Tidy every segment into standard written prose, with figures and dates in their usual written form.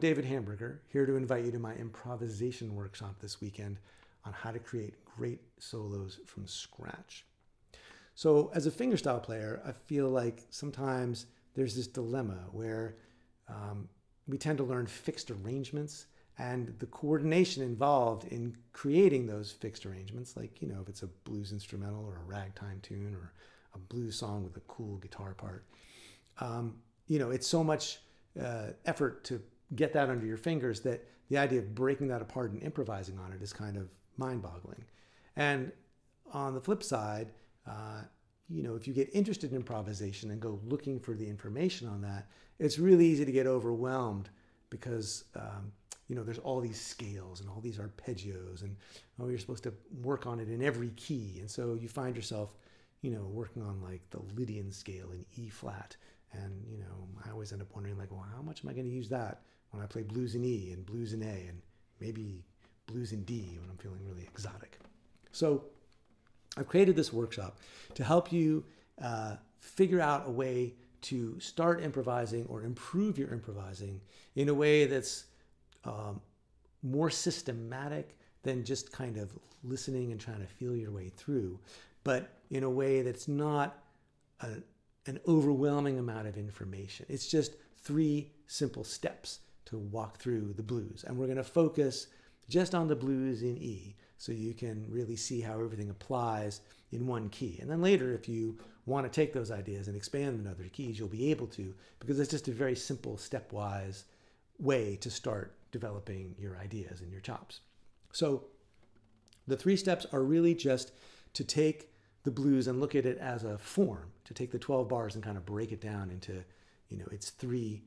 David Hamburger, here to invite you to my improvisation workshop this weekend on how to create great solos from scratch. So as a fingerstyle player, I feel like sometimes there's this dilemma where we tend to learn fixed arrangements, and the coordination involved in creating those fixed arrangements, like, you know, if it's a blues instrumental or a ragtime tune or a blues song with a cool guitar part, you know, it's so much effort to get that under your fingers that the idea of breaking that apart and improvising on it is kind of mind-boggling. And on the flip side, you know, if you get interested in improvisation and go looking for the information on that, it's really easy to get overwhelmed because, you know, there's all these scales and all these arpeggios and, oh, you're supposed to work on it in every key. And so you find yourself, you know, working on like the Lydian scale in E flat. And, you know, I always end up wondering like, well, how much am I going to use that when I play blues in E and blues in A and maybe blues in D when I'm feeling really exotic. So I've created this workshop to help you figure out a way to start improvising or improve your improvising in a way that's more systematic than just kind of listening and trying to feel your way through, but in a way that's not an overwhelming amount of information. It's just 3 simple steps to walk through the blues. And we're going to focus just on the blues in E, so you can really see how everything applies in one key. And then later, if you want to take those ideas and expand them in other keys, you'll be able to, because it's just a very simple stepwise way to start developing your ideas and your chops. So the 3 steps are really just to take the blues and look at it as a form, to take the 12 bars and kind of break it down into, you know, its 3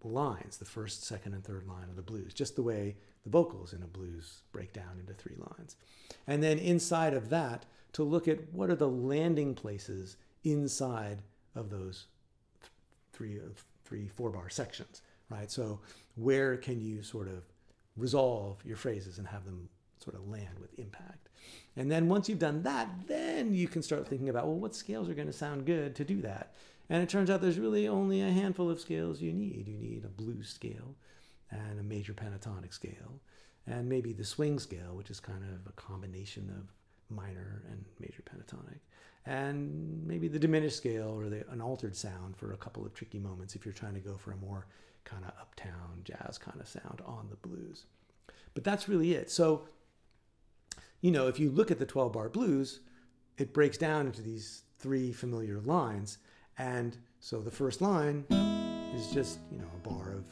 lines, the first, second, and third line of the blues, just the way the vocals in a blues break down into 3 lines. And then inside of that, to look at what are the landing places inside of those 3 4-bar sections, right? So where can you sort of resolve your phrases and have them sort of land with impact? And then once you've done that, then you can start thinking about, well, what scales are going to sound good to do that? And it turns out there's really only a handful of scales you need. You need a blues scale and a major pentatonic scale, and maybe the swing scale, which is kind of a combination of minor and major pentatonic, and maybe the diminished scale or an altered sound for a couple of tricky moments if you're trying to go for a more kind of uptown jazz kind of sound on the blues. But that's really it. So, you know, if you look at the 12-bar blues, it breaks down into these 3 familiar lines. And so the first line is just, you know, a bar of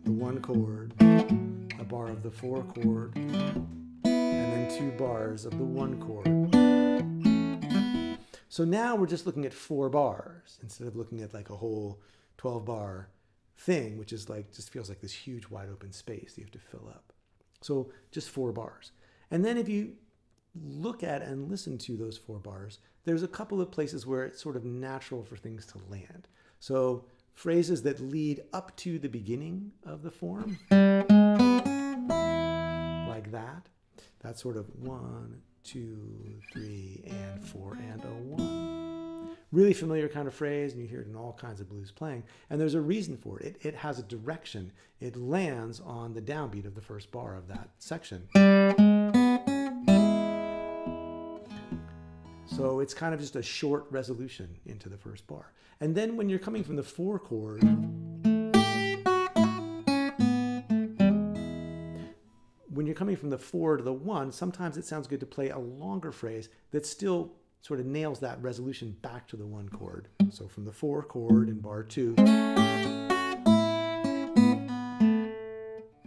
the 1 chord, a bar of the 4 chord, and then 2 bars of the 1 chord. So now we're just looking at 4 bars instead of looking at like a whole 12-bar thing, which is like, just feels like this huge wide open space that you have to fill up. So just 4 bars. And then if you look at and listen to those 4 bars, there's a couple of places where it's sort of natural for things to land. So phrases that lead up to the beginning of the form, like that. That's sort of 1, 2, 3, and 4, and a 1. Really familiar kind of phrase, and you hear it in all kinds of blues playing. And there's a reason for it. It has a direction. It lands on the downbeat of the first bar of that section. So it's kind of just a short resolution into the first bar. And then when you're coming from the 4 chord, when you're coming from the 4 to the 1, sometimes it sounds good to play a longer phrase that still sort of nails that resolution back to the 1 chord. So from the 4 chord in bar 2,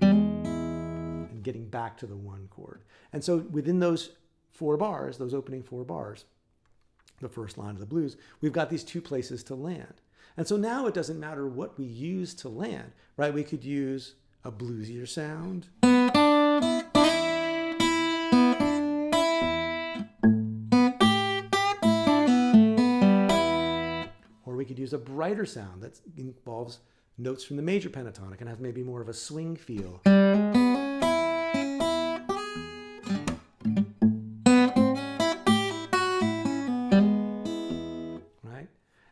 and getting back to the 1 chord. And so within those 4 bars, those opening 4 bars, the first line of the blues, we've got these 2 places to land. And so now it doesn't matter what we use to land, right? We could use a bluesier sound, or we could use a brighter sound that involves notes from the major pentatonic and has maybe more of a swing feel.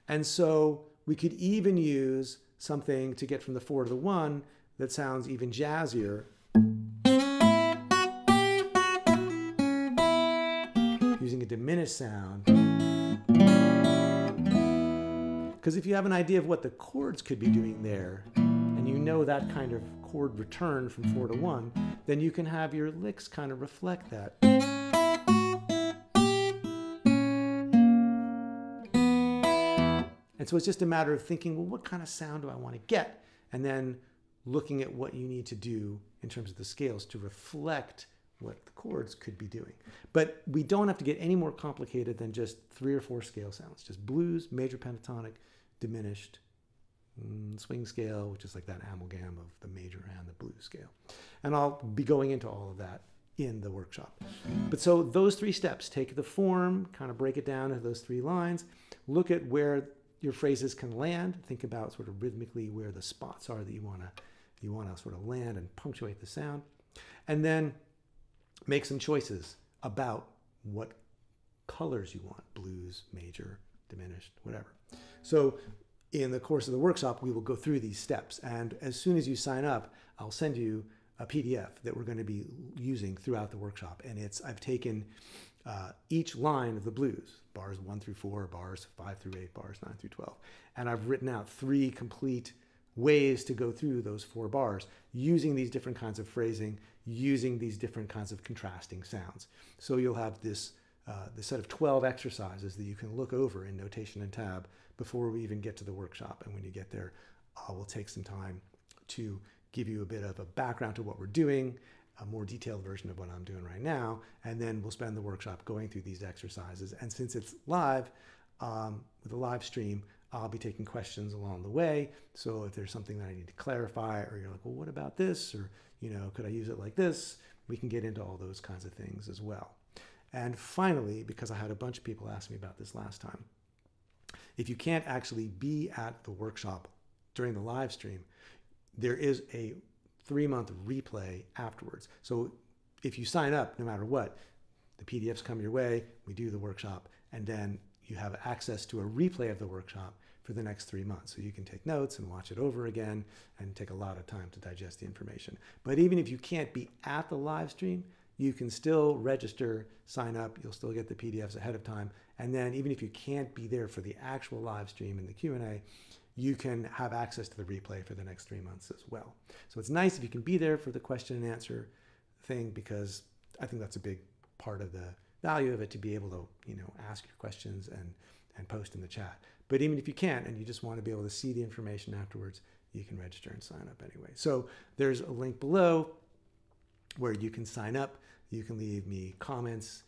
And so we could even use something to get from the 4 to the 1 that sounds even jazzier using a diminished sound. Because if you have an idea of what the chords could be doing there, and you know that kind of chord return from 4 to 1, then you can have your licks kind of reflect that. And so it's just a matter of thinking, well, what kind of sound do I want to get? And then looking at what you need to do in terms of the scales to reflect what the chords could be doing. But we don't have to get any more complicated than just 3 or 4 scale sounds. Just blues, major pentatonic, diminished, swing scale, which is like that amalgam of the major and the blues scale. And I'll be going into all of that in the workshop. But so those 3 steps, take the form, kind of break it down into those 3 lines, look at where your phrases can land, think about sort of rhythmically where the spots are that you want to sort of land and punctuate the sound, and then make some choices about what colors you want, blues, major, diminished, whatever. So in the course of the workshop, we will go through these steps. And as soon as you sign up, I'll send you a PDF that we're going to be using throughout the workshop. And I've taken each line of the blues, bars 1 through 4, bars 5 through 8, bars 9 through 12. And I've written out 3 complete ways to go through those 4 bars using these different kinds of phrasing, using these different kinds of contrasting sounds. So you'll have this set of 12 exercises that you can look over in Notation and Tab before we even get to the workshop. And when you get there, we'll take some time to give you a bit of a background to what we're doing, a more detailed version of what I'm doing right now, and then we'll spend the workshop going through these exercises. And since it's live, with a live stream, I'll be taking questions along the way. So if there's something that I need to clarify, or you're like, well, what about this? Or, could I use it like this? We can get into all those kinds of things as well. And finally, because I had a bunch of people ask me about this last time, if you can't actually be at the workshop during the live stream, there is a 3-month replay afterwards. So if you sign up, no matter what, the PDFs come your way, we do the workshop, and then you have access to a replay of the workshop for the next 3 months. So you can take notes and watch it over again and take a lot of time to digest the information. But even if you can't be at the live stream, you can still register, sign up, you'll still get the PDFs ahead of time. And then even if you can't be there for the actual live stream and the Q&A, you can have access to the replay for the next 3 months as well. So it's nice if you can be there for the question and answer thing, because I think that's a big part of the value of it, to be able to, ask your questions and post in the chat. But even if you can't and you just want to be able to see the information afterwards, you can register and sign up anyway. So there's a link below where you can sign up. You can leave me comments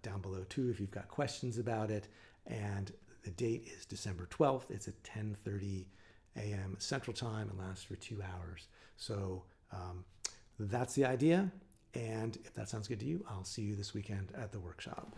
down below too if you've got questions about it. And the date is December 12th. It's at 10:30 a.m. Central Time and lasts for 2 hours. So that's the idea. And if that sounds good to you, I'll see you this weekend at the workshop.